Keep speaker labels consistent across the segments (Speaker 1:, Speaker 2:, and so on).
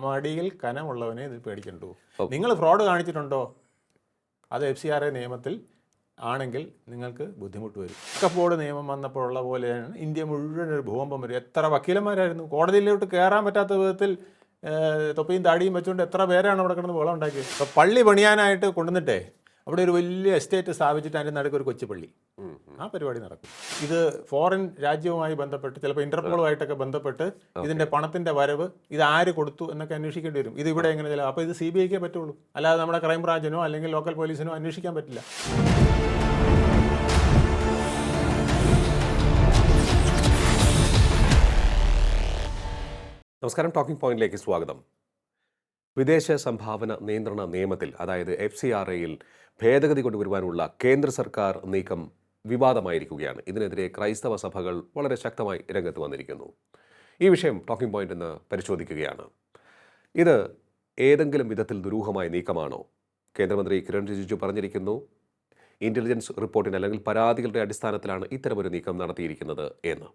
Speaker 1: മടിയിൽ കനമുള്ളവനെ ഇത് പേടിക്കണ്ടു. നിങ്ങൾ ഫ്രോഡ് കാണിച്ചിട്ടുണ്ടോ? അത് FCRA നിയമത്തിൽ ആണെങ്കിൽ നിങ്ങൾക്ക് ബുദ്ധിമുട്ട് വരും. വഖഫ് ബോർഡ് നിയമം വന്നപ്പോഴുള്ള പോലെയാണ് ഇന്ത്യ മുഴുവൻ ഒരു ഭൂകമ്പം വരും. എത്ര വക്കീലന്മാരായിരുന്നു കോടതിയിലോട്ട് കയറാൻ പറ്റാത്ത വിധത്തിൽ തൊപ്പിയും താടിയും വെച്ചുകൊണ്ട് എത്ര പേരാണ് അവിടെ കിടന്ന് വെള്ളം ഉണ്ടാക്കിയത്. അപ്പോൾ പള്ളി പണിയാനായിട്ട് കൊണ്ടുവന്നിട്ടേ അവിടെ ഒരു വലിയ എസ്റ്റേറ്റ് സ്ഥാപിച്ചിട്ട് അതിൻ്റെ നടുക്ക് ഒരു കൊച്ചു പള്ളി, ആ പരിപാടി നടക്കും. ഇത് ഫോറിൻ രാജ്യവുമായി ബന്ധപ്പെട്ട് ചിലപ്പോൾ ഇന്റർപോളുമായിട്ടൊക്കെ ബന്ധപ്പെട്ട് ഇതിൻ്റെ പണത്തിൻ്റെ വരവ് ഇത് ആര് കൊടുത്തു എന്നൊക്കെ അന്വേഷിക്കേണ്ടി വരും. ഇത് ഇവിടെ എങ്ങനെ ചില അപ്പോൾ ഇത് CBIക്കേ പറ്റുള്ളൂ, അല്ലാതെ നമ്മുടെ ക്രൈം ബ്രാഞ്ചിനോ അല്ലെങ്കിൽ ലോക്കൽ പോലീസിനോ അന്വേഷിക്കാൻ പറ്റില്ല.
Speaker 2: നമസ്കാരം, ടോക്കിംഗ് പോയിന്റിലേക്ക് സ്വാഗതം. വിദേശ സംഭാവന നിയന്ത്രണ നിയമത്തിൽ, അതായത് FCRAയിൽ ഭേദഗതി കൊണ്ടുവരുവാനുള്ള കേന്ദ്ര സർക്കാർ നീക്കം വിവാദമായിരിക്കുകയാണ്. ഇതിനെതിരെ ക്രൈസ്തവ സഭകൾ വളരെ ശക്തമായി രംഗത്ത് വന്നിരിക്കുന്നു. ഈ വിഷയം ടോക്കിംഗ് പോയിന്റ് എന്ന് പരിശോധിക്കുകയാണ്. ഇത് ഏതെങ്കിലും വിധത്തിൽ ദുരൂഹമായ നീക്കമാണോ? കേന്ദ്രമന്ത്രി കിരൺ റിജിജു പറഞ്ഞിരിക്കുന്നു, ഇൻ്റലിജൻസ് റിപ്പോർട്ടിന് അല്ലെങ്കിൽ പരാതികളുടെ അടിസ്ഥാനത്തിലാണ് ഇത്തരമൊരു നീക്കം നടത്തിയിരിക്കുന്നത് എന്ന്.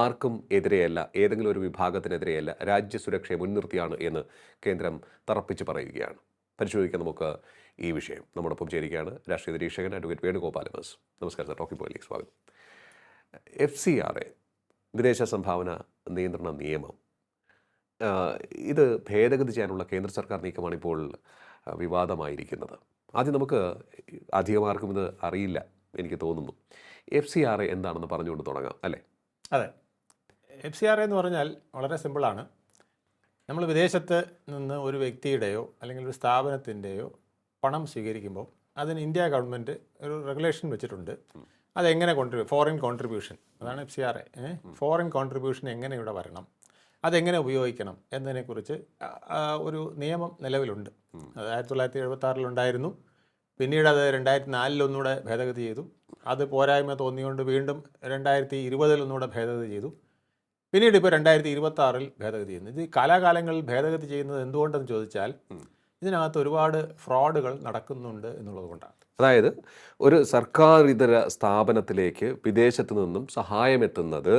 Speaker 2: ആർക്കും എതിരെയല്ല, ഏതെങ്കിലും ഒരു വിഭാഗത്തിനെതിരെയല്ല, രാജ്യസുരക്ഷയെ മുൻനിർത്തിയാണ് എന്ന് കേന്ദ്രം തറപ്പിച്ച് പറയുകയാണ്. പരിശോധിക്കാൻ നമുക്ക് ഈ വിഷയം. നമ്മോടൊപ്പം ചേരുകയാണ് രാഷ്ട്രീയ നിരീക്ഷകൻ അഡ്വക്കേറ്റ് വേണുഗോപാൽ എം എസ്. നമസ്കാരം സാർ, ടോക്കിംഗ് പോയിന്റിലേക്ക് സ്വാഗതം. FCRA വിദേശ സംഭാവന നിയന്ത്രണ നിയമം, ഇത് ഭേദഗതി ചെയ്യാനുള്ള കേന്ദ്ര സർക്കാർ നീക്കമാണ് ഇപ്പോൾ വിവാദമായിരിക്കുന്നത്. ആദ്യം നമുക്ക് അധികമാർക്കും ഇത് അറിയില്ല എനിക്ക് തോന്നുന്നു. FCRA എന്താണെന്ന് പറഞ്ഞുകൊണ്ട് തുടങ്ങാം അല്ലേ?
Speaker 1: അതെ, FCRA എന്ന് പറഞ്ഞാൽ വളരെ സിമ്പിളാണ്. നമ്മൾ വിദേശത്ത് നിന്ന് ഒരു വ്യക്തിയുടെയോ അല്ലെങ്കിൽ ഒരു സ്ഥാപനത്തിൻ്റെയോ പണം സ്വീകരിക്കുമ്പോൾ അതിന് ഇന്ത്യ ഗവൺമെൻറ് ഒരു റെഗുലേഷൻ വെച്ചിട്ടുണ്ട്. അതെങ്ങനെ ഫോറിൻ കോൺട്രിബ്യൂഷൻ, അതാണ് FCRA. ഫോറിൻ കോൺട്രിബ്യൂഷൻ എങ്ങനെ ഇവിടെ വരണം, അതെങ്ങനെ ഉപയോഗിക്കണം എന്നതിനെക്കുറിച്ച് ഒരു നിയമം നിലവിലുണ്ട്. അത് 1976 ഉണ്ടായിരുന്നു. പിന്നീട് അത് 2004 ഒന്നുകൂടെ ഭേദഗതി ചെയ്തു. അത് പോരായ്മ തോന്നിയുകൊണ്ട് വീണ്ടും 2020 ഒന്നുകൂടെ ഭേദഗതി ചെയ്തു. പിന്നീട് ഇപ്പോൾ 2026 ഭേദഗതി ചെയ്യുന്നു. ഇത് കാലാകാലങ്ങളിൽ ഭേദഗതി ചെയ്യുന്നത് എന്തുകൊണ്ടെന്ന് ചോദിച്ചാൽ ഇതിനകത്ത് ഒരുപാട് ഫ്രോഡുകൾ നടക്കുന്നുണ്ട് എന്നുള്ളത് കൊണ്ടാണ്.
Speaker 2: അതായത് ഒരു സർക്കാർ ഇതര സ്ഥാപനത്തിലേക്ക് വിദേശത്ത് നിന്നും സഹായമെത്തുന്നത്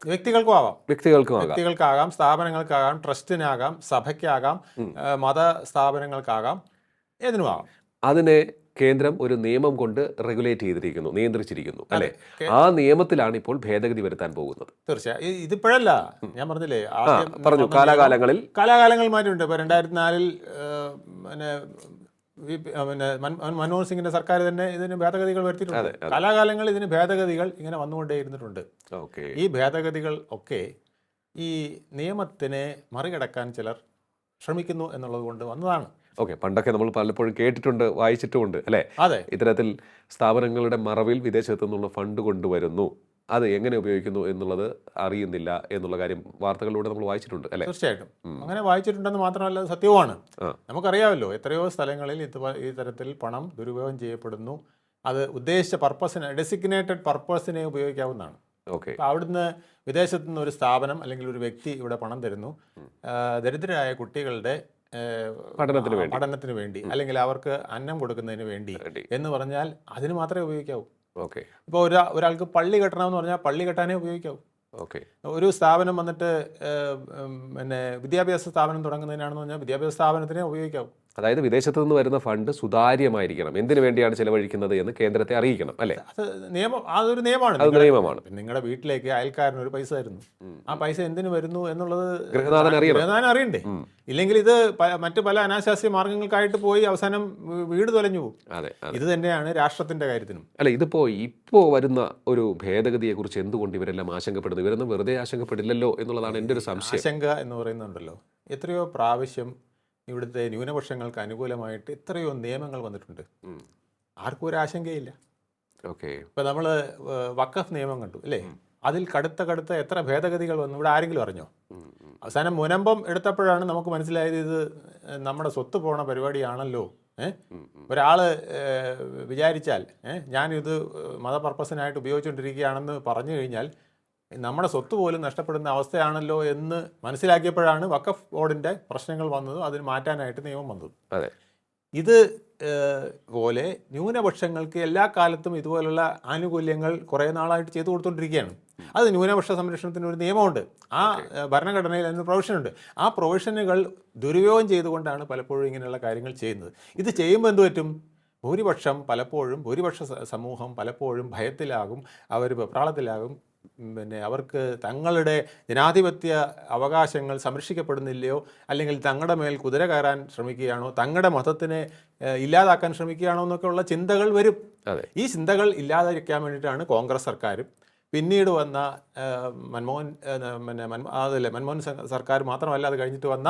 Speaker 1: വ്യക്തികൾക്കാകാം, സ്ഥാപനങ്ങൾക്കാകാം, ട്രസ്റ്റിനാകാം, സഭയ്ക്കാകാം, മത സ്ഥാപനങ്ങൾക്കാകാം, ഏതിനുമാകാം.
Speaker 2: അതിനെ കേന്ദ്രം ഒരു നിയമം കൊണ്ട് റെഗുലേറ്റ് ചെയ്തിരിക്കുന്നു, നിയന്ത്രിച്ചിരിക്കുന്നു അല്ലെ? ആ നിയമത്തിലാണ് ഇപ്പോൾ ഭേദഗതി വരുത്താൻ പോകുന്നത്.
Speaker 1: തീർച്ചയായും ഇതിപ്പോഴല്ല, ഞാൻ പറഞ്ഞില്ലേ,
Speaker 2: പറഞ്ഞു കാലാകാലങ്ങളിൽ
Speaker 1: മാറ്റിയിട്ടുണ്ട്. ഇപ്പോൾ 2004 പിന്നെ മൻമോഹൻ സിംഗിന്റെ സർക്കാർ തന്നെ ഇതിന് ഭേദഗതികൾ വരുത്തിയിട്ടുണ്ട്. കാലാകാലങ്ങളിൽ ഇതിന് ഭേദഗതികൾ ഇങ്ങനെ വന്നുകൊണ്ടേ ഇരുന്നിട്ടുണ്ട്. ഈ ഭേദഗതികൾ ഒക്കെ ഈ നിയമത്തിനെ മറികടക്കാൻ ചിലർ ശ്രമിക്കുന്നു എന്നുള്ളത് കൊണ്ട് വന്നതാണ്.
Speaker 2: പണ്ടൊക്കെ നമ്മൾ പലപ്പോഴും കേട്ടിട്ടുണ്ട്, വായിച്ചിട്ടുമുണ്ട് അല്ലേ?
Speaker 1: അതെ,
Speaker 2: ഇത്തരത്തിൽ സ്ഥാപനങ്ങളുടെ മറവിൽ വിദേശത്തു നിന്നുള്ള ഫണ്ട് കൊണ്ടുവരുന്നു, അത് എങ്ങനെ ഉപയോഗിക്കുന്നു എന്നുള്ളത് അറിയുന്നില്ല എന്നുള്ള കാര്യം വാർത്തകളിലൂടെ നമ്മൾ വായിച്ചിട്ടുണ്ട് അല്ലേ?
Speaker 1: തീർച്ചയായിട്ടും അങ്ങനെ വായിച്ചിട്ടുണ്ടെന്ന് മാത്രമല്ല, അത് സത്യവുമാണ്. നമുക്കറിയാമല്ലോ, എത്രയോ സ്ഥലങ്ങളിൽ ഈ തരത്തിൽ പണം ദുരുപയോഗം ചെയ്യപ്പെടുന്നു. അത് ഉദ്ദേശിച്ച പർപ്പസിന്, ഡെസിഗ്നേറ്റഡ് പർപ്പസിനെ ഉപയോഗിക്കാവുന്നതാണ്. അവിടുന്ന് വിദേശത്തു നിന്ന് ഒരു സ്ഥാപനം അല്ലെങ്കിൽ ഒരു വ്യക്തി ഇവിടെ പണം തരുന്നു, ദരിദ്രരായ കുട്ടികളുടെ പഠനത്തിന് വേണ്ടി അല്ലെങ്കിൽ അവർക്ക് അന്നം കൊടുക്കുന്നതിന് വേണ്ടി എന്ന് പറഞ്ഞാൽ അതിന് മാത്രമേ ഉപയോഗിക്കാവൂ. ഇപ്പോൾ ഒരാൾക്ക് പള്ളി കെട്ടണമെന്ന് പറഞ്ഞാൽ പള്ളി കെട്ടാനേ ഉപയോഗിക്കാവൂ. ഒരു സ്ഥാപനം വന്നിട്ട് പിന്നെ വിദ്യാഭ്യാസ സ്ഥാപനം തുടങ്ങുന്നതിനാണെന്ന് പറഞ്ഞാൽ വിദ്യാഭ്യാസ സ്ഥാപനത്തിനെ ഉപയോഗിക്കാവൂ.
Speaker 2: അതായത് വിദേശത്തു നിന്ന് വരുന്ന ഫണ്ട് സുതാര്യമായിരിക്കണം, എന്തിനു വേണ്ടിയാണ് ചെലവഴിക്കുന്നത് എന്ന് കേന്ദ്രത്തെ അറിയിക്കണം അല്ലേ?
Speaker 1: അതൊരു നിയമമാണ്. നിങ്ങളുടെ വീട്ടിലേക്ക് അയൽക്കാരന് ഒരു പൈസ തരുന്നു, ആ പൈസ എന്തിനു വരുന്നു എന്നുള്ളത് ഗൃഹനാഥൻ അറിയണ്ടേ? ഇല്ലെങ്കിൽ ഇത് മറ്റു പല അനാശാസ്യ മാർഗങ്ങൾക്കായിട്ട് പോയി അവസാനം വീട് തൊലഞ്ഞു പോകും. ഇത് തന്നെയാണ് രാഷ്ട്രത്തിന്റെ കാര്യത്തിനും.
Speaker 2: അല്ല, ഇപ്പോ വരുന്ന ഒരു ഭേദഗതിയെ കുറിച്ച് എന്തുകൊണ്ട് ഇവരെല്ലാം ആശങ്കപ്പെടുന്നു? ഇവരൊന്നും വെറുതെ ആശങ്കപ്പെടില്ലല്ലോ എന്നുള്ളതാണ് എൻ്റെ ഒരു സംശയം.
Speaker 1: ആശങ്ക എന്ന് പറയുന്നുണ്ടല്ലോ, എത്രയോ പ്രാവശ്യം ഇവിടുത്തെ ന്യൂനപക്ഷങ്ങൾക്ക് അനുകൂലമായിട്ട് എത്രയോ നിയമങ്ങൾ വന്നിട്ടുണ്ട്. ആർക്കും ഒരു ആശങ്കയില്ല. ഇപ്പം നമ്മൾ വഖഫ് നിയമം കണ്ടു അല്ലേ? അതിൽ കടുത്ത എത്ര ഭേദഗതികൾ വന്നു, ഇവിടെ ആരെങ്കിലും അറിഞ്ഞോ? അവസാനം മുനമ്പം എടുത്തപ്പോഴാണ് നമുക്ക് മനസ്സിലായത് ഇത് നമ്മുടെ സ്വത്ത് പോണ പരിപാടിയാണല്ലോ. ഒരാള് വിചാരിച്ചാൽ ഞാനിത് മതപർപ്പസിനായിട്ട് ഉപയോഗിച്ചുകൊണ്ടിരിക്കുകയാണെന്ന് പറഞ്ഞു കഴിഞ്ഞാൽ നമ്മുടെ സ്വത്ത് പോലും നഷ്ടപ്പെടുന്ന അവസ്ഥയാണല്ലോ എന്ന് മനസ്സിലാക്കിയപ്പോഴാണ് വഖഫ് ബോർഡിൻ്റെ പ്രശ്നങ്ങൾ വന്നതും അതിന് മാറ്റാനായിട്ട് നിയമം വന്നതും. ഇത് പോലെ ന്യൂനപക്ഷങ്ങൾക്ക് എല്ലാ കാലത്തും ഇതുപോലുള്ള ആനുകൂല്യങ്ങൾ കുറേ നാളായിട്ട് ചെയ്തു കൊടുത്തുകൊണ്ടിരിക്കുകയാണ്. അത് ന്യൂനപക്ഷ സംരക്ഷണത്തിന് ഒരു നിയമമുണ്ട്, ആ ഭരണഘടനയിൽ അതിന് പ്രൊവിഷനുണ്ട്. ആ പ്രൊവിഷനുകൾ ദുരുപയോഗം ചെയ്തുകൊണ്ടാണ് പലപ്പോഴും ഇങ്ങനെയുള്ള കാര്യങ്ങൾ ചെയ്യുന്നത്. ഇത് ചെയ്യുമ്പോൾ എന്ത് പറ്റും? ഭൂരിപക്ഷ സമൂഹം പലപ്പോഴും ഭയത്തിലാകും, അവർ വെപ്രാളത്തിലാകും. പിന്നെ അവർക്ക് തങ്ങളുടെ ജനാധിപത്യ അവകാശങ്ങൾ സംരക്ഷിക്കപ്പെടുന്നില്ലയോ, അല്ലെങ്കിൽ തങ്ങളുടെ മേൽ കുതിര കയറാൻ ശ്രമിക്കുകയാണോ, തങ്ങളുടെ മതത്തിനെ ഇല്ലാതാക്കാൻ ശ്രമിക്കുകയാണോ എന്നൊക്കെയുള്ള ചിന്തകൾ വരും. ഈ ചിന്തകൾ ഇല്ലാതിരിക്കാൻ വേണ്ടിയിട്ടാണ് കോൺഗ്രസ് സർക്കാരും പിന്നീട് വന്ന മൻമോഹൻ സർക്കാർ മാത്രമല്ല, അത് കഴിഞ്ഞിട്ട് വന്ന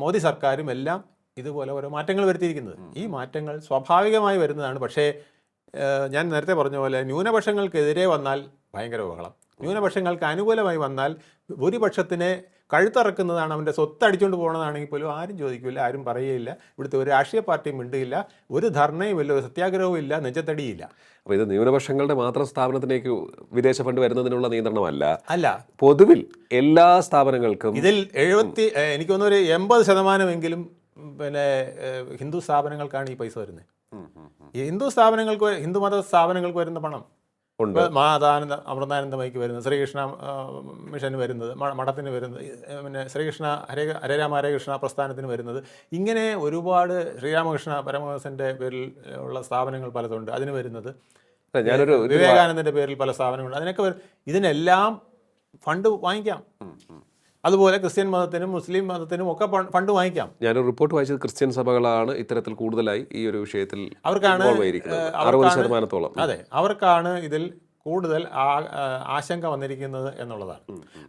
Speaker 1: മോദി സർക്കാരും എല്ലാം ഇതുപോലെ ഓരോ മാറ്റങ്ങൾ വരുത്തിയിരിക്കുന്നത്. ഈ മാറ്റങ്ങൾ സ്വാഭാവികമായി വരുന്നതാണ്. പക്ഷേ ഞാൻ നേരത്തെ പറഞ്ഞ പോലെ ന്യൂനപക്ഷങ്ങൾക്കെതിരെ വന്നാൽ ഭയങ്കര ബഹളം, ന്യൂനപക്ഷങ്ങൾക്ക് അനുകൂലമായി വന്നാൽ ഭൂരിപക്ഷത്തിനെ കഴുത്തറക്കുന്നതാണ്, അവൻ്റെ സ്വത്ത് അടിച്ചുകൊണ്ട് പോകുന്നതാണെങ്കിൽ പോലും ആരും ചോദിക്കില്ല, ആരും പറയുകയില്ല. ഇവിടുത്തെ ഒരു രാഷ്ട്രീയ പാർട്ടിയും മിണ്ടുകയില്ല, ഒരു ധർണയും ഇല്ല, ഒരു സത്യാഗ്രഹവും ഇല്ല, നെഞ്ചത്തടിയില്ല.
Speaker 2: അപ്പോൾ ഇത് ന്യൂനപക്ഷങ്ങളുടെ മാത്രം സ്ഥാപനത്തിലേക്ക് വിദേശ ഫണ്ട് വരുന്നതിനുള്ള നിയന്ത്രണമല്ല,
Speaker 1: അല്ല,
Speaker 2: പൊതുവിൽ എല്ലാ സ്ഥാപനങ്ങൾക്കും.
Speaker 1: ഇതിൽ എനിക്ക് തോന്നുന്നു ഒരു 80% പിന്നെ ഹിന്ദു സ്ഥാപനങ്ങൾക്കാണ് ഈ പൈസ വരുന്നത്. ഈ ഹിന്ദുമത സ്ഥാപനങ്ങൾക്ക് വരുന്ന പണം അമൃതാനന്ദമയ്ക്ക് വരുന്നത്, ശ്രീകൃഷ്ണ മിഷന് വരുന്നത്, മഠത്തിന് വരുന്നത്, പിന്നെ ശ്രീകൃഷ്ണ ഹരേരാമ ഹരേകൃഷ്ണ പ്രസ്ഥാനത്തിന് വരുന്നത്, ഇങ്ങനെ ഒരുപാട് ശ്രീരാമകൃഷ്ണ പരമഹംസന്റെ പേരിൽ ഉള്ള സ്ഥാപനങ്ങൾ പലതുണ്ട്, അതിന് വരുന്നത്, വിവേകാനന്ദന്റെ പേരിൽ പല സ്ഥാപനങ്ങളുണ്ട്, അതിനൊക്കെ ഇതിനെല്ലാം ഫണ്ട് വാങ്ങിക്കാം. അതുപോലെ ക്രിസ്ത്യൻ മതത്തിനും മുസ്ലിം മതത്തിനും ഒക്കെ ഫണ്ട് വാങ്ങിക്കാം.
Speaker 2: ഞാനൊരു റിപ്പോർട്ട് വായിച്ചത് ക്രിസ്ത്യൻ സഭകളാണ് ഇത്തരത്തിൽ കൂടുതലായി ഈ ഒരു വിഷയത്തിൽ
Speaker 1: അവർക്കാണ്
Speaker 2: 60%.
Speaker 1: അതെ, അവർക്കാണ് ഇതിൽ കൂടുതൽ ആശങ്ക വന്നിരിക്കുന്നത് എന്നുള്ളതാണ്.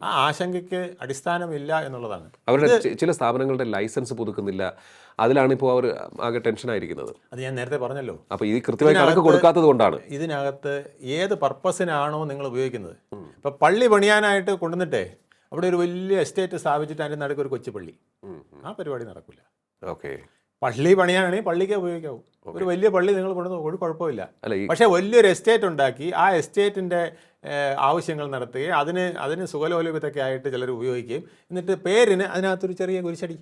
Speaker 1: ആ ആശങ്കയ്ക്ക് അടിസ്ഥാനമില്ല എന്നുള്ളതാണ്.
Speaker 2: അവരുടെ ചില സ്ഥാപനങ്ങളുടെ ലൈസൻസ് പുതുക്കുന്നില്ല, അതിലാണ് ഇപ്പോൾ അവർ ആകെ ടെൻഷനായിരിക്കുന്നത്.
Speaker 1: അത് ഞാൻ നേരത്തെ പറഞ്ഞല്ലോ.
Speaker 2: അപ്പോൾ ഈ കൃത്യമായി കണക്ക് കൊടുക്കാത്തത് കൊണ്ടാണ്.
Speaker 1: ഇതിനകത്ത് ഏത് പർപ്പസിനാണോ നിങ്ങൾ ഉപയോഗിക്കുന്നത്, ഇപ്പം പള്ളി പണിയാനായിട്ട് കൊണ്ടുവന്നിട്ടേ അവിടെ ഒരു വലിയ എസ്റ്റേറ്റ് സ്ഥാപിച്ചിട്ട് അതിൻ്റെ നടുക്ക് ഒരു കൊച്ചുപള്ളി, ആ പരിപാടി നടക്കില്ല.
Speaker 2: ഓക്കെ,
Speaker 1: പള്ളി പണിയാനാണെങ്കിൽ പള്ളിക്കേ ഉപയോഗിക്കാവൂ. ഒരു വലിയ പള്ളി നിങ്ങൾ കൊണ്ടുവന്ന് ഒരു കുഴപ്പമില്ല. പക്ഷേ വലിയൊരു എസ്റ്റേറ്റ് ഉണ്ടാക്കി ആ എസ്റ്റേറ്റിൻ്റെ ആവശ്യങ്ങൾ നടത്തുകയും അതിന് സുഖലോലഭ്യത്തൊക്കെ ആയിട്ട് ചിലർ ഉപയോഗിക്കുകയും എന്നിട്ട് പേരിന് അതിനകത്തൊരു ചെറിയ കുരിശടി,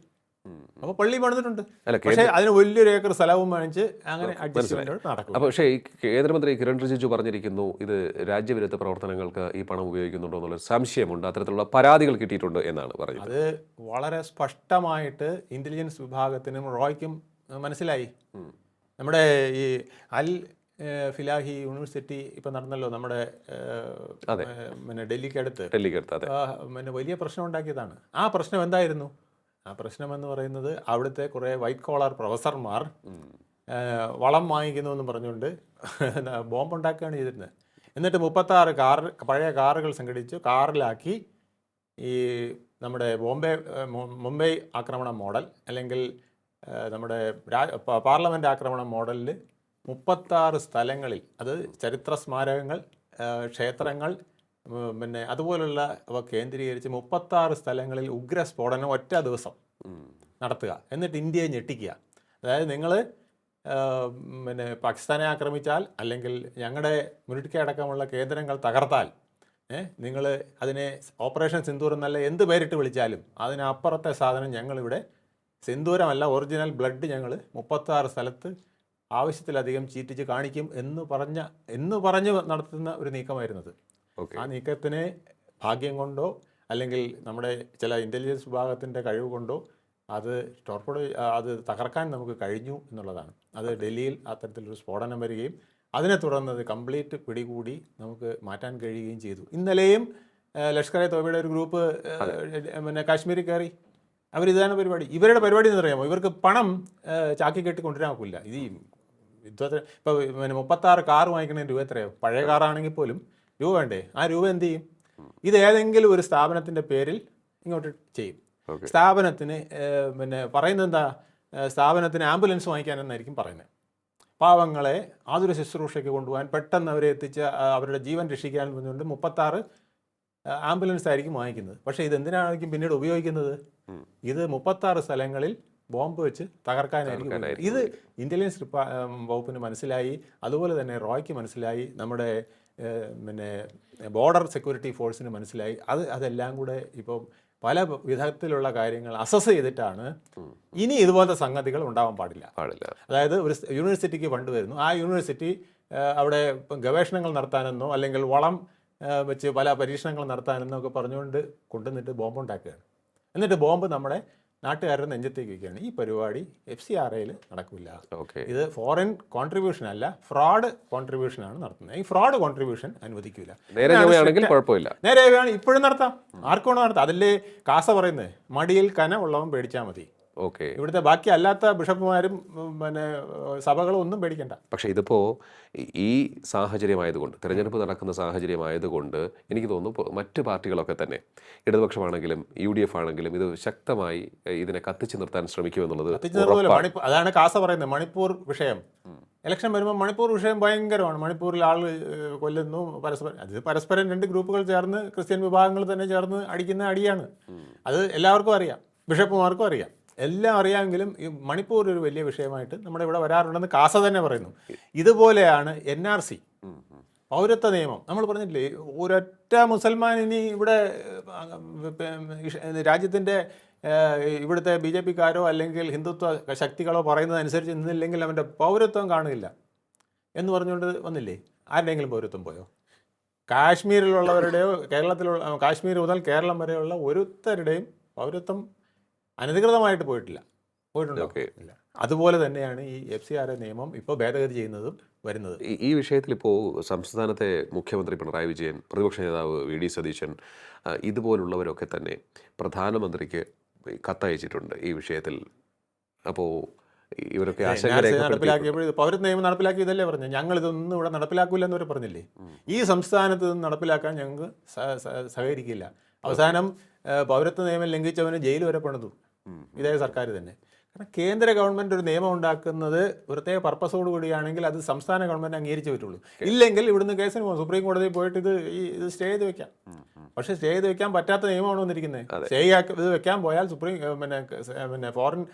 Speaker 1: അപ്പോൾ പള്ളി പണിതിട്ടുണ്ട്, പക്ഷേ അതിന് വലിയൊരു ഏക്കർ സ്ഥലവും വാങ്ങിച്ച് അങ്ങനെ അഡ്ജസ്റ്റ്മെന്റ് നടക്കും.
Speaker 2: അപ്പോൾ പക്ഷേ ഈ കേന്ദ്രമന്ത്രി കിരൺ റിജിജു പറഞ്ഞിരിക്കുന്നു, ഇത് രാജ്യവിരുദ്ധ പ്രവർത്തനങ്ങൾക്ക് ഈ പണം ഉപയോഗിക്കുന്നുണ്ടോ എന്നുള്ള സംശയമുണ്ട്, അത്തരത്തിലുള്ള പരാതികൾ കിട്ടിയിട്ടുണ്ട് എന്നാണ് പറഞ്ഞത്.
Speaker 1: അത് വളരെ സ്പഷ്ടമായിട്ട് ഇന്റലിജൻസ് വിഭാഗത്തിനും റോയ്ക്കും മനസ്സിലായി. നമ്മുടെ ഈ അൽ ഫിലാഹി യൂണിവേഴ്സിറ്റി ഇപ്പം നടന്നല്ലോ, നമ്മുടെ പിന്നെ ഡൽഹിക്കടുത്ത് പിന്നെ വലിയ പ്രശ്നം ഉണ്ടാക്കിയതാണ്. ആ പ്രശ്നം എന്തായിരുന്നു? ആ പ്രശ്നമെന്ന് പറയുന്നത് അവിടുത്തെ കുറേ വൈറ്റ് കോളർ പ്രൊഫസർമാർ വളം വാങ്ങിക്കുന്നു എന്ന് പറഞ്ഞുകൊണ്ട് ബോംബ് ഉണ്ടാക്കുകയാണ് ചെയ്തിരുന്നത്. എന്നിട്ട് 36 പഴയ കാറുകൾ സംഘടിച്ച് കാറിലാക്കി ഈ നമ്മുടെ മുംബൈ ആക്രമണ മോഡൽ അല്ലെങ്കിൽ നമ്മുടെ പാർലമെൻറ്റ് ആക്രമണ മോഡലിൽ 36 സ്ഥലങ്ങളിൽ, അത് ചരിത്ര സ്മാരകങ്ങൾ, ക്ഷേത്രങ്ങൾ, പിന്നെ അതുപോലുള്ള അവ കേന്ദ്രീകരിച്ച് 36 സ്ഥലങ്ങളിൽ ഉഗ്രസ്ഫോടനം ഒറ്റ ദിവസം നടത്തുക, എന്നിട്ട് ഇന്ത്യയെ ഞെട്ടിക്കുക. അതായത് നിങ്ങൾ പിന്നെ പാകിസ്ഥാനെ ആക്രമിച്ചാൽ അല്ലെങ്കിൽ ഞങ്ങളുടെ മിലിറ്ററി അടക്കമുള്ള കേന്ദ്രങ്ങൾ തകർത്താൽ നിങ്ങൾ അതിനെ ഓപ്പറേഷൻ സിന്ദൂർ എന്നല്ല എന്ത് പേരിട്ട് വിളിച്ചാലും അതിനപ്പുറത്തെ സാധനം ഞങ്ങളിവിടെ, സിന്ദൂരമല്ല ഒറിജിനൽ ബ്ലഡ് ഞങ്ങൾ 36 സ്ഥലത്ത് ആവശ്യത്തിലധികം ചീറ്റിച്ച് കാണിക്കും എന്ന് പറഞ്ഞ് നടത്തുന്ന ഒരു നീക്കമായിരുന്നത്. ആ നീക്കത്തിന് ഭാഗ്യം കൊണ്ടോ അല്ലെങ്കിൽ നമ്മുടെ ചില ഇൻ്റലിജൻസ് വിഭാഗത്തിൻ്റെ കഴിവ് കൊണ്ടോ അത് തകർക്കാൻ നമുക്ക് കഴിഞ്ഞു എന്നുള്ളതാണ്. അത് ഡൽഹിയിൽ അത്തരത്തിലൊരു സ്ഫോടനം വരികയും അതിനെ തുടർന്ന് അത് കംപ്ലീറ്റ് പിടികൂടി നമുക്ക് മാറ്റാൻ കഴിയുകയും ചെയ്തു. ഇന്നലെയും ലഷ്കർ എ തോബയുടെ ഒരു ഗ്രൂപ്പ് പിന്നെ കാശ്മീരിൽ കയറി, അവരിതാണ് പരിപാടി. ഇവരുടെ പരിപാടി എന്ന് അറിയാമോ? ഇവർക്ക് പണം ചാക്കി കെട്ടി കൊണ്ടുവരാൻ ഒക്കില്ല. ഇത് യുദ്ധത്തിന് ഇപ്പോൾ പിന്നെ 36 കാർ വാങ്ങിക്കണതിന് രൂപ എത്രയോ? പഴയ കാറാണെങ്കിൽ പോലും രൂപ വേണ്ടേ? ആ രൂപ എന്ത് ചെയ്യും? ഇത് ഏതെങ്കിലും ഒരു സ്ഥാപനത്തിൻ്റെ പേരിൽ ഇങ്ങോട്ട് ചെയ്യും. സ്ഥാപനത്തിന് പിന്നെ പറയുന്നത് എന്താ? സ്ഥാപനത്തിന് ആംബുലൻസ് വാങ്ങിക്കാനെന്നായിരിക്കും പറയുന്നത്. പാവങ്ങളെ ആതുര ശുശ്രൂഷയ്ക്ക് കൊണ്ടുപോകാൻ, പെട്ടെന്ന് അവരെ എത്തിച്ച് അവരുടെ ജീവൻ രക്ഷിക്കാൻ പറഞ്ഞുകൊണ്ട് 36 ആംബുലൻസ് ആയിരിക്കും വാങ്ങിക്കുന്നത്. പക്ഷേ ഇതെന്തിനായിരിക്കും പിന്നീട് ഉപയോഗിക്കുന്നത്? ഇത് 36 സ്ഥലങ്ങളിൽ ബോംബ് വെച്ച് തകർക്കാനായിരിക്കും. ഇത് ഇൻ്റലിജൻസ് വകുപ്പിന് മനസ്സിലായി, അതുപോലെ തന്നെ റോയ്ക്ക് മനസ്സിലായി, നമ്മുടെ പിന്നെ ബോർഡർ സെക്യൂരിറ്റി ഫോഴ്സിന് മനസ്സിലായി. അതെല്ലാം കൂടെ ഇപ്പോൾ പല വിധത്തിലുള്ള കാര്യങ്ങൾ അസസ് ചെയ്തിട്ടാണ് ഇനി ഇതുപോലത്തെ സംഗതികൾ ഉണ്ടാവാൻ പാടില്ല. അതായത് ഒരു യൂണിവേഴ്സിറ്റിക്ക് ഫണ്ട് വരുന്നു, ആ യൂണിവേഴ്സിറ്റി അവിടെ ഇപ്പം ഗവേഷണങ്ങൾ നടത്താനെന്നോ അല്ലെങ്കിൽ വളം വെച്ച് പല പരീക്ഷണങ്ങൾ നടത്താനെന്നോ ഒക്കെ പറഞ്ഞുകൊണ്ട് കൊണ്ടുവന്നിട്ട് ബോംബ് ഉണ്ടാക്കുകയാണ്. എന്നിട്ട് ബോംബ് നമ്മുടെ നാട്ടുകാരുടെ നെഞ്ചത്തേക്ക് വയ്ക്കുകയാണ്. ഈ പരിപാടി FCRAയിൽ നടക്കില്ല. ഇത് ഫോറിൻ കോൺട്രിബ്യൂഷൻ അല്ല, ഫ്രോഡ് കോൺട്രിബ്യൂഷനാണ് നടത്തുന്നത്. ഈ ഫ്രോഡ് കോൺട്രിബ്യൂഷൻ അനുവദിക്കില്ല. നേരെയാണ് ഇപ്പോഴും നടത്താം, ആർക്കും നടത്താം. അതില്ലേ കാസ പറയുന്നത്, മടിയിൽ കന ഉള്ളവൻ പേടിച്ചാൽ മതി. ഇവിടുത്തെ ബാക്കി അല്ലാത്ത ബിഷപ്പുമാരും പിന്നെ സഭകളും ഒന്നും പേടിക്കണ്ട.
Speaker 2: പക്ഷേ ഇതിപ്പോൾ ഈ സാഹചര്യമായതുകൊണ്ട്, തിരഞ്ഞെടുപ്പ് നടക്കുന്ന സാഹചര്യമായതുകൊണ്ട് എനിക്ക് തോന്നുന്നു മറ്റ് പാർട്ടികളൊക്കെ തന്നെ, ഇടതുപക്ഷമാണെങ്കിലും UDF ആണെങ്കിലും ഇത് ശക്തമായി ഇതിനെ കത്തിച്ചു നിർത്താൻ ശ്രമിക്കുമെന്നുള്ളത്.
Speaker 1: അതാണ് കാസ പറയുന്നത്. മണിപ്പൂർ വിഷയം ഇലക്ഷൻ വരുമ്പോൾ മണിപ്പൂർ വിഷയം ഭയങ്കരമാണ്. മണിപ്പൂരിൽ ആൾ കൊല്ലുന്നു, പരസ്പരം രണ്ട് ഗ്രൂപ്പുകൾ ചേർന്ന്, ക്രിസ്ത്യൻ വിഭാഗങ്ങൾ തന്നെ ചേർന്ന് അടിക്കുന്ന അടിയാണ്. അത് എല്ലാവർക്കും അറിയാം, ബിഷപ്പുമാർക്കും അറിയാം, എല്ലാം അറിയാമെങ്കിലും ഈ മണിപ്പൂർ ഒരു വലിയ വിഷയമായിട്ട് നമ്മുടെ ഇവിടെ വരാറുണ്ടെന്ന് കാസ തന്നെ പറയുന്നു. ഇതുപോലെയാണ് NRC, പൗരത്വ നിയമം. നമ്മൾ പറഞ്ഞില്ലേ, ഒരൊറ്റ മുസൽമാൻ ഇനി ഇവിടെ രാജ്യത്തിൻ്റെ ഇവിടുത്തെ BJPക്കാരോ അല്ലെങ്കിൽ ഹിന്ദുത്വ ശക്തികളോ പറയുന്നതനുസരിച്ച് നിന്നില്ലെങ്കിൽ അവൻ്റെ പൗരത്വം കാണില്ല എന്ന് പറഞ്ഞുകൊണ്ട് വന്നില്ലേ? ആരുടെയെങ്കിലും പൗരത്വം പോയോ? കാശ്മീരിലുള്ളവരുടെയോ കേരളത്തിലുള്ള, കാശ്മീർ മുതൽ കേരളം വരെയുള്ള ഒരുത്തരുടെയും പൗരത്വം അനധികൃതമായിട്ട് പോയിട്ടുണ്ടോ? ഇല്ല. അതുപോലെ തന്നെയാണ് ഈ FCRA നിയമം ഇപ്പോൾ ഭേദഗതി ചെയ്യുന്നതും വരുന്നത്.
Speaker 2: ഈ വിഷയത്തിൽ ഇപ്പോൾ സംസ്ഥാനത്തെ മുഖ്യമന്ത്രി പിണറായി വിജയൻ, പ്രതിപക്ഷ നേതാവ് VD സതീശൻ, ഇതുപോലുള്ളവരൊക്കെ തന്നെ പ്രധാനമന്ത്രിക്ക് കത്തയച്ചിട്ടുണ്ട് ഈ വിഷയത്തിൽ. അപ്പോൾ ഇവരൊക്കെ
Speaker 1: നടപ്പിലാക്കിയപ്പോൾ പൗരത്വ നിയമം നടപ്പിലാക്കിയതല്ലേ പറഞ്ഞത്? ഞങ്ങൾ ഇതൊന്നും ഇവിടെ നടപ്പിലാക്കില്ല എന്നവർ പറഞ്ഞില്ലേ? ഈ സംസ്ഥാനത്ത് നിന്ന് നടപ്പിലാക്കാൻ ഞങ്ങൾക്ക് സഹകരിക്കില്ല. അവസാനം പൗരത്വ നിയമം ലംഘിച്ചവന് ജയിൽ വരെ പണിതു ഇതേ സർക്കാർ തന്നെ. കാരണം കേന്ദ്ര ഗവൺമെൻറ് ഒരു നിയമം ഉണ്ടാക്കുന്നത് പ്രത്യേക പർപ്പസോട് കൂടിയാണെങ്കിൽ അത് സംസ്ഥാന ഗവൺമെൻറ് അംഗീകരിച്ചേ പറ്റുള്ളൂ. ഇല്ലെങ്കിൽ ഇവിടുന്ന് കേസിന് പോകും, സുപ്രീം കോടതിയിൽ പോയിട്ട് ഇത് സ്റ്റേ ചെയ്ത് വെക്കാം. പക്ഷേ സ്റ്റേ ചെയ്ത് വെക്കാൻ പറ്റാത്ത നിയമമാണ് വന്നിരിക്കുന്നത്. സ്റ്റേ ഇത് വെക്കാൻ പോയാൽ പിന്നെ ഫോറിൻ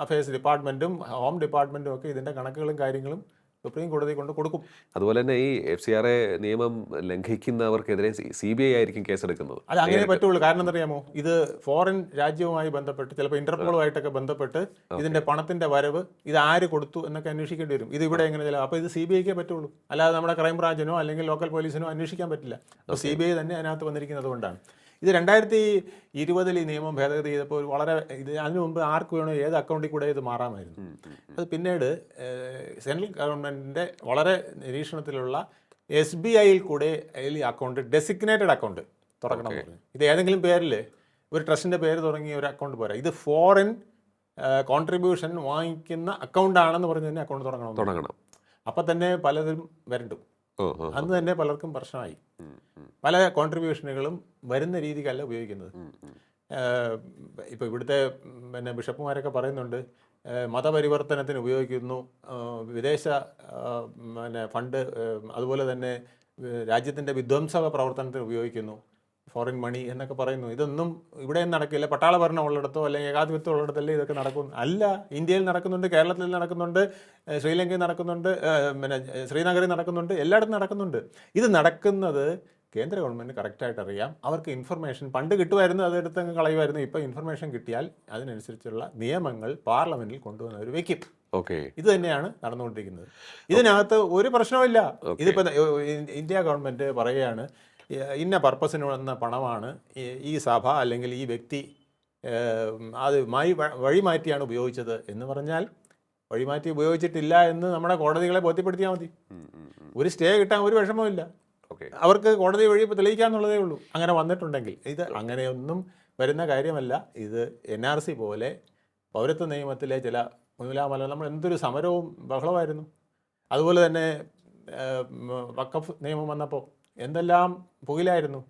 Speaker 1: അഫയേഴ്സ് ഡിപ്പാർട്ട്മെൻറ്റും ഹോം ഡിപ്പാർട്ട്മെൻറ്റും ഒക്കെ ഇതിൻ്റെ കണക്കുകളും കാര്യങ്ങളും സുപ്രീം കോടതി കൊണ്ട് കൊടുക്കും.
Speaker 2: അതുപോലെ തന്നെ ഈ FCRA നിയമം ലംഘിക്കുന്നവർക്കെതിരെ CBI ആയിരിക്കും കേസെടുക്കുന്നത്.
Speaker 1: അത് അങ്ങനെ പറ്റുള്ളൂ. കാരണം എന്തറിയാമോ, ഇത് ഫോറിൻ രാജ്യവുമായി ബന്ധപ്പെട്ട് ചിലപ്പോൾ ഇന്റർപോളുമായിട്ടൊക്കെ ബന്ധപ്പെട്ട് ഇതിന്റെ പണത്തിന്റെ വരവ്, ഇത് ആര് കൊടുത്തു എന്നൊക്കെ അന്വേഷിക്കേണ്ടി വരും. ഇത് ഇവിടെ എങ്ങനെ ചില, അപ്പോൾ ഇത് CBIക്കേ പറ്റുള്ളൂ. അല്ലാതെ നമ്മുടെ ക്രൈം ബ്രാഞ്ചിനോ അല്ലെങ്കിൽ ലോക്കൽ പോലീസിനോ അന്വേഷിക്കാൻ പറ്റില്ല. അപ്പോൾ CBI തന്നെ അതിനകത്ത് വന്നിരിക്കുന്നത് കൊണ്ടാണ്. ഇത് 2020 ഈ നിയമം ഭേദഗതി ചെയ്തപ്പോൾ വളരെ അതിനു മുമ്പ് ആർക്ക് വേണോ ഏത് അക്കൗണ്ടിൽ കൂടെ ഇത് മാറാമായിരുന്നു. അത് പിന്നീട് സെൻട്രൽ ഗവൺമെൻറ്റിൻ്റെ വളരെ നിരീക്ഷണത്തിലുള്ള SBIയിൽ കൂടെ ഈ അക്കൗണ്ട് ഡെസിഗ്നേറ്റഡ് അക്കൗണ്ട് തുറക്കണം എന്ന് പറഞ്ഞു. ഇത് ഏതെങ്കിലും പേരിൽ ഒരു ട്രസ്റ്റിൻ്റെ പേര് തുടങ്ങിയ ഒരു അക്കൗണ്ട് പോരാ, ഇത് ഫോറിൻ കോൺട്രിബ്യൂഷൻ വാങ്ങിക്കുന്ന അക്കൗണ്ടാണെന്ന് പറഞ്ഞ് തന്നെ അക്കൗണ്ട് തുടങ്ങണം. അപ്പം തന്നെ പലതും വരണ്ടും. അന്ന് തന്നെ പലർക്കും പ്രശ്നമായി. പല കോൺട്രിബ്യൂഷനുകളും വരുന്ന രീതിക്കല്ല ഉപയോഗിക്കുന്നത്. ഇപ്പോൾ ഇവിടുത്തെ പിന്നെ ബിഷപ്പുമാരൊക്കെ പറയുന്നുണ്ട്, മതപരിവർത്തനത്തിന് ഉപയോഗിക്കുന്നു, വിദേശ ഫണ്ട്, അതുപോലെ തന്നെ രാജ്യത്തിൻ്റെ വിധ്വംസക പ്രവർത്തനത്തിന് ഉപയോഗിക്കുന്നു, ഫോറിൻ മണി എന്നൊക്കെ പറയുന്നു. ഇതൊന്നും ഇവിടെയും നടക്കില്ല. പട്ടാള ഭരണം ഉള്ളിടത്തോ അല്ലെങ്കിൽ ഏകാധിപത്യം ഉള്ളിടത്തല്ലേ ഇതൊക്കെ നടക്കും. അല്ല, ഇന്ത്യയിൽ നടക്കുന്നുണ്ട്, കേരളത്തിൽ നടക്കുന്നുണ്ട്, ശ്രീലങ്കയിൽ നടക്കുന്നുണ്ട്, ശ്രീനഗറിൽ നടക്കുന്നുണ്ട്, എല്ലായിടത്തും നടക്കുന്നുണ്ട്. ഇത് നടക്കുന്നത് കേന്ദ്ര ഗവൺമെൻറ് കറക്റ്റായിട്ട് അറിയാം. അവർക്ക് ഇൻഫർമേഷൻ പണ്ട് കിട്ടുമായിരുന്നു, അതെടുത്ത് അങ്ങ് കളയുമായിരുന്നു. ഇപ്പോൾ ഇൻഫർമേഷൻ കിട്ടിയാൽ അതിനനുസരിച്ചുള്ള നിയമങ്ങൾ പാർലമെൻറ്റിൽ കൊണ്ടുവന്നവർ വയ്ക്കും. ഇത് തന്നെയാണ് നടന്നുകൊണ്ടിരിക്കുന്നത്. ഇതിനകത്ത് ഒരു പ്രശ്നമില്ല. ഇതിപ്പോൾ ഇന്ത്യ ഗവൺമെൻറ് പറയുകയാണ്, ഇന്ന പർപ്പസിന് വന്ന പണമാണ് ഈ സഭ അല്ലെങ്കിൽ ഈ വ്യക്തി അത് വഴിമാറ്റിയാണ് ഉപയോഗിച്ചത് എന്ന് പറഞ്ഞാൽ, വഴിമാറ്റി ഉപയോഗിച്ചിട്ടില്ല എന്ന് നമ്മുടെ കോടതികളെ ബോധ്യപ്പെടുത്തിയാൽ മതി. ഒരു സ്റ്റേ കിട്ടാൻ ഒരു വിഷമമില്ല. അവർക്ക് കോടതി വഴി തെളിയിക്കാന്നുള്ളതേ ഉള്ളൂ. അങ്ങനെ വന്നിട്ടുണ്ടെങ്കിൽ ഇത് അങ്ങനെയൊന്നും വരുന്ന കാര്യമല്ല. ഇത് NRC പോലെ പൗരത്വ നിയമത്തിലെ ചില മൂലാമല, നമ്മൾ എന്തൊരു സമരവും ബഹളമായിരുന്നു. അതുപോലെ തന്നെ വഖഫ് നിയമം വന്നപ്പോൾ എന്തെല്ലാം പുകിലായിരുന്നു.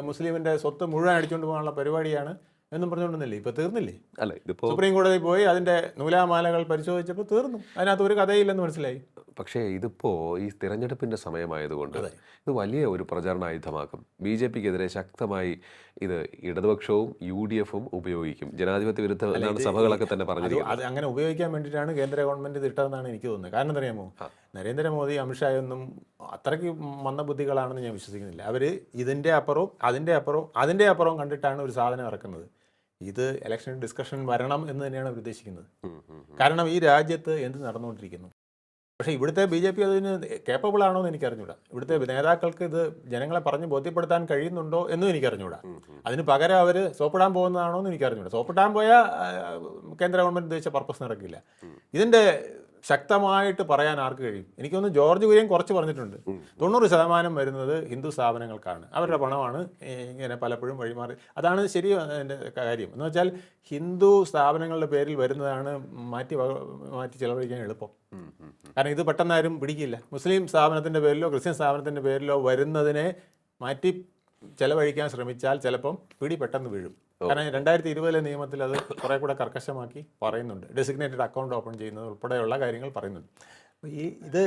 Speaker 1: മുസ്ലിമിൻ്റെ സ്വത്ത് മുഴുവൻ അടിച്ചുകൊണ്ട് പോകാനുള്ള പരിപാടിയാണ് എന്നും പറഞ്ഞുകൊണ്ടല്ലേ ഇപ്പോൾ തീർന്നില്ലേ?
Speaker 2: അല്ല, ഇതിപ്പോൾ
Speaker 1: സുപ്രീം കോടതി പോയി അതിൻ്റെ നൂലാമാലകൾ പരിശോധിച്ചപ്പോൾ തീർന്നു. അതിനകത്ത് ഒരു കഥയില്ലെന്ന് മനസ്സിലായി.
Speaker 2: പക്ഷേ ഇതിപ്പോൾ ഈ തിരഞ്ഞെടുപ്പിൻ്റെ സമയമായതുകൊണ്ട്
Speaker 1: അതെ.
Speaker 2: ഇത് വലിയ ഒരു പ്രചാരണായുധമാക്കും. BJPക്കെതിരെ ശക്തമായി ഇത് ഇടതുപക്ഷവും UDFും ഉപയോഗിക്കും. ജനാധിപത്യ വിരുദ്ധ എന്നാണ് സഭകളൊക്കെ തന്നെ പറഞ്ഞിരിക്കുന്നത്.
Speaker 1: അത് അങ്ങനെ ഉപയോഗിക്കാൻ വേണ്ടിയിട്ടാണ് കേന്ദ്ര ഗവൺമെൻറ് ഇത് ഇട്ടതെന്നാണ് എനിക്ക് തോന്നുന്നത്. കാരണം എന്തറിയാമോ, നരേന്ദ്രമോദി അമിത്ഷായൊന്നും അത്രയ്ക്ക് മന്ദബുദ്ധികളാണെന്ന് ഞാൻ വിശ്വസിക്കുന്നില്ല. അവർ ഇതിൻ്റെ അപ്പുറവും അതിൻ്റെ അപ്പുറവും കണ്ടിട്ടാണ് ഒരു സാധനം ഇറക്കുന്നത്. ഇത് ഇലക്ഷൻ ഡിസ്കഷൻ വരണം എന്ന് തന്നെയാണ് അവർ ഉദ്ദേശിക്കുന്നത്. കാരണം ഈ രാജ്യത്ത് എന്ത് നടന്നുകൊണ്ടിരിക്കുന്നു. പക്ഷേ ഇവിടുത്തെ BJP അതിന് കേപ്പബിൾ ആണോ എന്ന് എനിക്കറിഞ്ഞൂടാ. ഇവിടുത്തെ നേതാക്കൾക്ക് ഇത് ജനങ്ങളെ പറഞ്ഞ് ബോധ്യപ്പെടുത്താൻ കഴിയുന്നുണ്ടോ എന്നും എനിക്കറിഞ്ഞൂടാ. അതിന് പകരം അവർ സോപ്പിടാൻ പോകുന്നതാണോ എന്ന് എനിക്കറിഞ്ഞൂടാ. സോപ്പിടാൻ പോയാൽ കേന്ദ്ര ഗവൺമെൻറ് ഉദ്ദേശിച്ച പർപ്പസ് നടക്കില്ല. ഇതിൻ്റെ ശക്തമായിട്ട് പറയാൻ ആർക്ക് കഴിയും? എനിക്കൊന്ന് ജോർജ് കുര്യൻ കുറച്ച് പറഞ്ഞിട്ടുണ്ട്. 90% വരുന്നത് ഹിന്ദു സ്ഥാപനങ്ങൾക്കാണ്, അവരുടെ പണമാണ് ഇങ്ങനെ പലപ്പോഴും വഴിമാറി. അതാണ് ശരി എൻ്റെ കാര്യം. എന്ന് വെച്ചാൽ ഹിന്ദു സ്ഥാപനങ്ങളുടെ പേരിൽ വരുന്നതാണ് മാറ്റി ചിലവഴിക്കാൻ എളുപ്പം. കാരണം ഇത് പെട്ടെന്നാരും പിടിക്കില്ല. മുസ്ലിം സ്ഥാപനത്തിൻ്റെ പേരിലോ ക്രിസ്ത്യൻ സ്ഥാപനത്തിൻ്റെ പേരിലോ വരുന്നതിനെ മാറ്റി ചിലവഴിക്കാൻ ശ്രമിച്ചാൽ ചിലപ്പം പിടി പെട്ടെന്ന് വീഴും. കാരണം 2020 നിയമത്തിൽ അത് കുറേ കൂടെ കർക്കശമാക്കി പറയുന്നുണ്ട്. ഡെസിഗ്നേറ്റഡ് അക്കൗണ്ട് ഓപ്പൺ ചെയ്യുന്നത് ഉൾപ്പെടെയുള്ള കാര്യങ്ങൾ പറയുന്നുണ്ട്. അപ്പോൾ ഇത്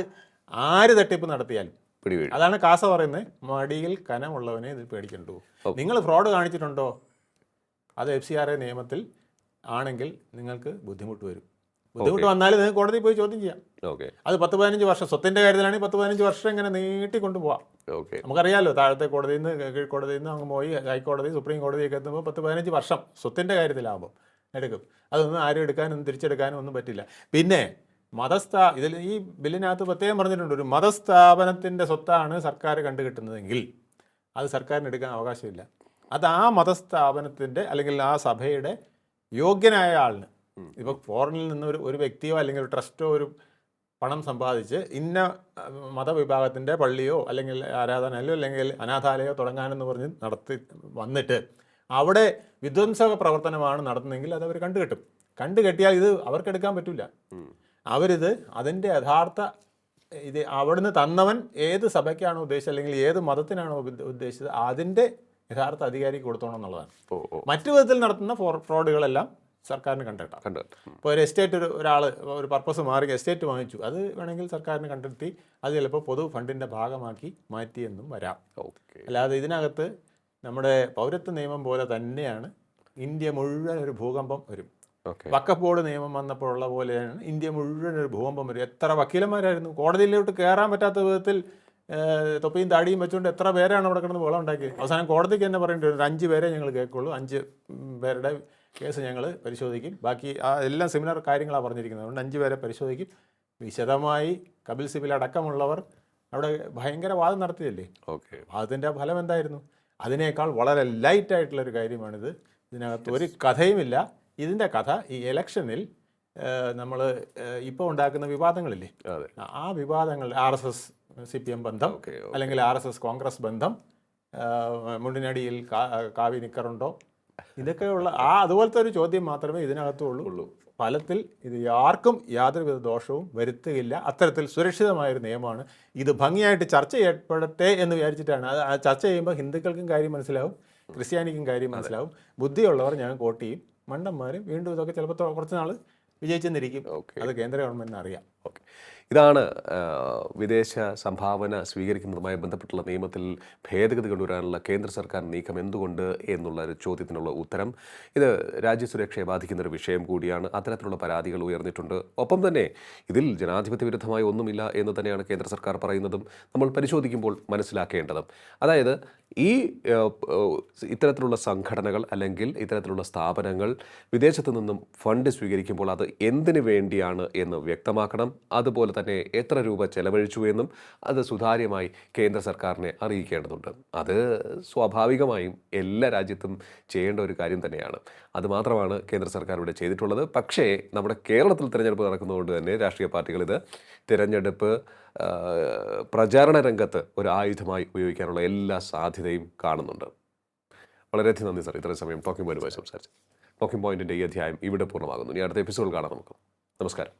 Speaker 1: ആര് തട്ടിപ്പ് നടത്തിയാലും
Speaker 2: പിടിവീഴും.
Speaker 1: അതാണ് കാസ പറയുന്നത്, മടിയിൽ കനമുള്ളവനെ ഇത് പേടിക്കണ്ടു. നിങ്ങൾ ഫ്രോഡ് കാണിച്ചിട്ടുണ്ടോ? അത് FCRA നിയമത്തിൽ ആണെങ്കിൽ നിങ്ങൾക്ക് ബുദ്ധിമുട്ട് വരും. ബുദ്ധിമുട്ട് വന്നാൽ നിങ്ങൾക്ക് കോടതിയിൽ പോയി ചോദ്യം ചെയ്യാം. അത് 10-15 വർഷം, സ്വത്തിൻ്റെ കാര്യത്തിലാണെങ്കിൽ 10-15 വർഷം ഇങ്ങനെ നീട്ടിക്കൊണ്ടു പോവാം. നമുക്കറിയാമല്ലോ, താഴത്തെ കോടതിയിൽ നിന്ന് കീഴ്ക്കോടതിയിൽ നിന്ന് അങ്ങ് പോയി ഹൈക്കോടതി സുപ്രീം കോടതിയൊക്കെ എത്തുമ്പോൾ 10-15 വർഷം സ്വത്തിൻ്റെ കാര്യത്തിലാകുമ്പോൾ എടുക്കും. അതൊന്നും ആരും എടുക്കാനൊന്നും തിരിച്ചെടുക്കാനും ഒന്നും പറ്റില്ല. പിന്നെ ഇതിൽ ഈ ബില്ലിനകത്ത് പ്രത്യേകം പറഞ്ഞിട്ടുണ്ട്, ഒരു മതസ്ഥാപനത്തിൻ്റെ സ്വത്താണ് സർക്കാർ കണ്ടുകിട്ടുന്നതെങ്കിൽ അത് സർക്കാരിന് എടുക്കാൻ അവകാശമില്ല. അത് ആ മതസ്ഥാപനത്തിൻ്റെ അല്ലെങ്കിൽ ആ സഭയുടെ യോഗ്യനായ ആളിന്, ഇപ്പോൾ ഫോറിനിൽ നിന്ന് ഒരു വ്യക്തിയോ അല്ലെങ്കിൽ ഒരു ട്രസ്റ്റോ ഒരു പണം സമ്പാദിച്ച് ഇന്ന മതവിഭാഗത്തിൻ്റെ പള്ളിയോ അല്ലെങ്കിൽ ആരാധനാലയോ അല്ലെങ്കിൽ അനാഥാലയോ തുടങ്ങാനെന്ന് പറഞ്ഞ് വന്നിട്ട് അവിടെ വിധ്വംസക പ്രവർത്തനമാണ് നടത്തുന്നതെങ്കിൽ അത് അവർ കണ്ടുകെട്ടിയാൽ ഇത് അവർക്കെടുക്കാൻ പറ്റില്ല. അവരിത് അതിൻ്റെ യഥാർത്ഥ ഇത് അവിടുന്ന് തന്നവൻ ഏത് സഭയ്ക്കാണോ ഉദ്ദേശിച്ചത് അല്ലെങ്കിൽ ഏത് മതത്തിനാണോ ഉദ്ദേശിച്ചത് അതിൻ്റെ യഥാർത്ഥ അധികാരിക്ക് കൊടുത്തോണം എന്നുള്ളതാണ്. മറ്റു വിധത്തിൽ നടത്തുന്ന ഫ്രോഡുകളെല്ലാം സർക്കാരിന് കണ്ടെത്താം. ഇപ്പോൾ ഒരു എസ്റ്റേറ്റ് ഒരാൾ ഒരു പർപ്പസ് മാറി എസ്റ്റേറ്റ് വാങ്ങിച്ചു, അത് വേണമെങ്കിൽ സർക്കാരിന് കണ്ടെത്തി അത് ചിലപ്പോൾ പൊതു ഫണ്ടിൻ്റെ ഭാഗമാക്കി മാറ്റിയെന്നും വരാം. അല്ലാതെ ഇതിനകത്ത് നമ്മുടെ പൗരത്വ നിയമം പോലെ തന്നെയാണ് ഇന്ത്യ മുഴുവൻ ഒരു ഭൂകമ്പം വരും. വഖഫ് ബോർഡ് നിയമം വന്നപ്പോഴുള്ള പോലെയാണ് ഇന്ത്യ മുഴുവൻ ഒരു ഭൂകമ്പം വരും. എത്ര വക്കീലന്മാരായിരുന്നു കോടതിയിലോട്ട് കയറാൻ പറ്റാത്ത വിധത്തിൽ തൊപ്പിയും താടിയും വെച്ചുകൊണ്ട് എത്ര പേരാണ് അവിടെ കിടന്ന് വെള്ളം ഉണ്ടാക്കിയത്. അവസാനം കോടതിക്ക് തന്നെ പറയേണ്ടി വരും, 5 പേരെ ഞങ്ങൾ കേൾക്കുള്ളൂ, 5 പേരുടെ കേസ് ഞങ്ങൾ പരിശോധിക്കും, ബാക്കി എല്ലാം സെമിനാർ കാര്യങ്ങളാണ് പറഞ്ഞിരിക്കുന്നത്. അതുകൊണ്ട് 5 പേരെ പരിശോധിക്കും. വിശദമായി കപിൽ സിബൽ അടക്കമുള്ളവർ അവിടെ ഭയങ്കര വാദം നടത്തിയല്ലേ. വാദത്തിൻ്റെ ഫലം എന്തായിരുന്നു? അതിനേക്കാൾ വളരെ ലൈറ്റായിട്ടുള്ളൊരു കാര്യമാണിത്. ഇതിനകത്ത് ഒരു കഥയുമില്ല. ഇതിൻ്റെ കഥ ഈ ഇലക്ഷനിൽ നമ്മൾ ഇപ്പോൾ ഉണ്ടാക്കുന്ന വിവാദങ്ങളില്ലേ, ആ വിവാദങ്ങൾ RSS CPM ബന്ധം അല്ലെങ്കിൽ RSS കോൺഗ്രസ് ബന്ധം, മുണ്ടിനടിയിൽ കാവി നിക്കറുണ്ടോ, ഇതൊക്കെയുള്ള അതുപോലത്തെ ഒരു ചോദ്യം മാത്രമേ ഇതിനകത്തുള്ളൂ. ഫലത്തിൽ ഇത് ആർക്കും യാതൊരുവിധ ദോഷവും വരുത്തുകയില്ല. അത്തരത്തിൽ സുരക്ഷിതമായൊരു നിയമമാണ്. ഇത് ഭംഗിയായിട്ട് ചർച്ച ചെയ്യപ്പെടട്ടെ എന്ന് വിചാരിച്ചിട്ടാണ്. അത് ചർച്ച ചെയ്യുമ്പോൾ ഹിന്ദുക്കൾക്കും കാര്യം മനസ്സിലാവും, ക്രിസ്ത്യാനിക്കും കാര്യം മനസ്സിലാവും. ബുദ്ധിയുള്ളവർ ഞങ്ങൾക്ക് വോട്ട് ചെയ്യും, മണ്ടന്മാർ വീണ്ടും ഇതൊക്കെ ചിലപ്പോൾ കുറച്ച് നാൾ വിജയിച്ചെന്നിരിക്കും. അത് കേന്ദ്ര ഗവൺമെൻറ്റിന് അറിയാം.
Speaker 2: ഇതാണ് വിദേശ സംഭാവന സ്വീകരിക്കുന്നതുമായി ബന്ധപ്പെട്ടുള്ള നിയമത്തിൽ ഭേദഗതി കൊണ്ടുവരാനുള്ള കേന്ദ്ര സർക്കാർ നീക്കം എന്തുകൊണ്ട് എന്നുള്ള ഒരു ചോദ്യത്തിനുള്ള ഉത്തരം. ഇത് രാജ്യസുരക്ഷയെ ബാധിക്കുന്ന ഒരു വിഷയം കൂടിയാണ്. അത്തരത്തിലുള്ള പരാതികൾ ഉയർന്നിട്ടുണ്ട്. ഒപ്പം തന്നെ ഇതിൽ ജനാധിപത്യ വിരുദ്ധമായി ഒന്നുമില്ല എന്ന് തന്നെയാണ് കേന്ദ്ര സർക്കാർ പറയുന്നതും നമ്മൾ പരിശോധിക്കുമ്പോൾ മനസ്സിലാക്കേണ്ടതും. അതായത് ഈ ഇത്തരത്തിലുള്ള സംഘടനകൾ അല്ലെങ്കിൽ ഇത്തരത്തിലുള്ള സ്ഥാപനങ്ങൾ വിദേശത്തു നിന്നും ഫണ്ട് സ്വീകരിക്കുമ്പോൾ അത് എന്തിനു വേണ്ടിയാണ് എന്ന് വ്യക്തമാക്കണം. അതുപോലെ തന്നെ എത്ര രൂപ ചെലവഴിച്ചു എന്നും അത് സുതാര്യമായി കേന്ദ്ര സർക്കാരിനെ അറിയിക്കേണ്ടതുണ്ട്. അത് സ്വാഭാവികമായും എല്ലാ രാജ്യത്തും ചെയ്യേണ്ട ഒരു കാര്യം തന്നെയാണ്. അതുമാത്രമാണ് കേന്ദ്ര സർക്കാർ ഇവിടെ ചെയ്തിട്ടുള്ളത്. പക്ഷേ നമ്മുടെ കേരളത്തിൽ തിരഞ്ഞെടുപ്പ് നടക്കുന്നതുകൊണ്ട് തന്നെ രാഷ്ട്രീയ പാർട്ടികൾ ഇത് തിരഞ്ഞെടുപ്പ് പ്രചാരണ രംഗത്ത് ഒരു ആയുധമായി ഉപയോഗിക്കാനുള്ള എല്ലാ സാധ്യതയും കാണുന്നുണ്ട്. വളരെയധികം നന്ദി സാർ, ഇത്രയും സമയം ടോക്കിംഗ് പോയിന്റുമായി സംസാരിച്ചു. ടോക്കിംഗ് പോയിന്റിൻ്റെ ഈ അധ്യായം ഇവിടെ പൂർണ്ണമാകുന്നു. ഇനി അടുത്ത എപ്പിസോഡ് കാണാം നമുക്ക്. നമസ്കാരം.